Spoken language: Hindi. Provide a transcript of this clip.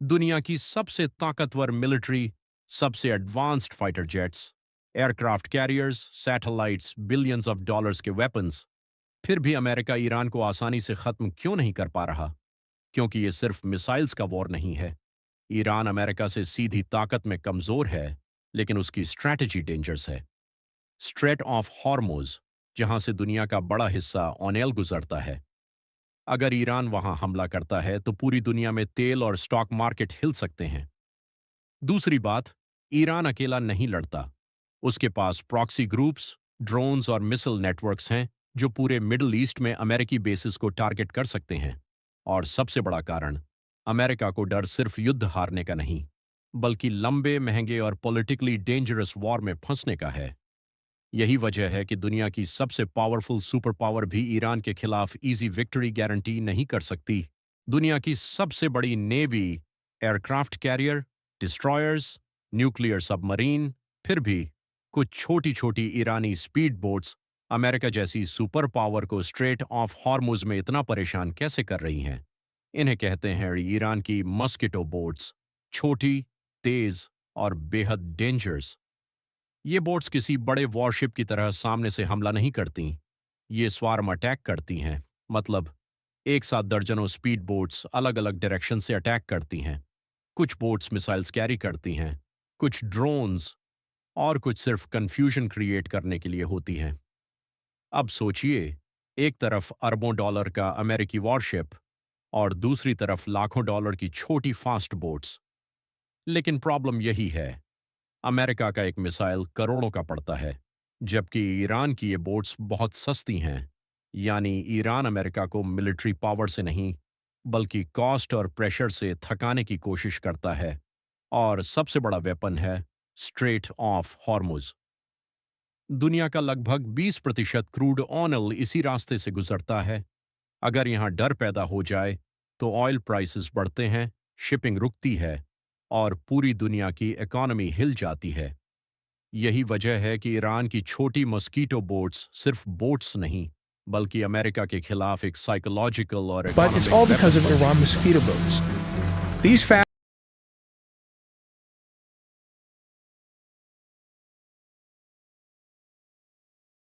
दुनिया की सबसे ताकतवर मिलिट्री, सबसे advanced fighter jets, aircraft carriers, satellites, billions of dollars के वेपन्स। फिर भी अमेरिका ईरान को आसानी से खत्म क्यों नहीं कर पा रहा? क्योंकि ये सिर्फ मिसाइल्स का वॉर नहीं है। ईरान अमेरिका से सीधी ताकत में कमजोर है, लेकिन उसकी स्ट्रैटेजी डेंजरस है। स्ट्रेट ऑफ हॉर्मुज, जहां से दुनिया का बड़ा हिस्सा ऑनेल गुजरता है। अगर ईरान वहां हमला करता है तो पूरी दुनिया में तेल और स्टॉक मार्केट हिल सकते हैं। दूसरी बात, ईरान अकेला नहीं लड़ता। उसके पास प्रॉक्सी ग्रुप्स, ड्रोन्स और मिसाइल नेटवर्क्स हैं जो पूरे मिडिल ईस्ट में अमेरिकी बेसिस को टारगेट कर सकते हैं। और सबसे बड़ा कारण, अमेरिका को डर सिर्फ युद्ध हारने का नहीं, बल्कि लंबे, महंगे और पॉलिटिकली डेंजरस वॉर में फंसने का है। यही वजह है कि दुनिया की सबसे पावरफुल सुपर पावर भी ईरान के खिलाफ इजी विक्ट्री गारंटी नहीं कर सकती। दुनिया की सबसे बड़ी navy, aircraft carrier, destroyers, nuclear submarine, फिर भी कुछ छोटी छोटी ईरानी स्पीड बोट्स अमेरिका जैसी सुपर पावर को स्ट्रेट ऑफ हॉर्मुज में इतना परेशान कैसे कर रही हैं? इन्हें कहते हैं ईरान की मस्किटो बोट्स। छोटी, तेज और बेहद डेंजरस। ये बोट्स किसी बड़े वॉरशिप की तरह सामने से हमला नहीं करती। ये स्वार्म अटैक करती हैं। मतलब, एक साथ दर्जनों स्पीड बोट्स अलग अलग डायरेक्शन से अटैक करती हैं। कुछ बोट्स मिसाइल्स कैरी करती हैं, कुछ ड्रोन्स, और कुछ सिर्फ कंफ्यूजन क्रिएट करने के लिए होती हैं। अब सोचिए, एक तरफ अरबों डॉलर का अमेरिकी वॉरशिप और दूसरी तरफ लाखों डॉलर की छोटी फास्ट बोट्स। लेकिन प्रॉब्लम यही है, अमेरिका का एक मिसाइल करोड़ों का पड़ता है, जबकि ईरान की ये बोट्स बहुत सस्ती हैं। यानी ईरान अमेरिका को मिलिट्री पावर से नहीं, बल्कि कॉस्ट और प्रेशर से थकाने की कोशिश करता है। और सबसे बड़ा वेपन है स्ट्रेट ऑफ हॉर्मुज। दुनिया का लगभग 20% क्रूड ऑयल इसी रास्ते से गुजरता है। अगर यहाँ डर पैदा हो जाए तो ऑयल प्राइसेस बढ़ते हैं, शिपिंग रुकती है और पूरी दुनिया की इकॉनमी हिल जाती है। यही वजह है कि ईरान की छोटी मस्कीटो बोट्स सिर्फ बोट्स नहीं, बल्कि अमेरिका के खिलाफ एक साइकोलॉजिकल और But it's economic all because weapon of बन Iran चुकी है। mosquito boats. These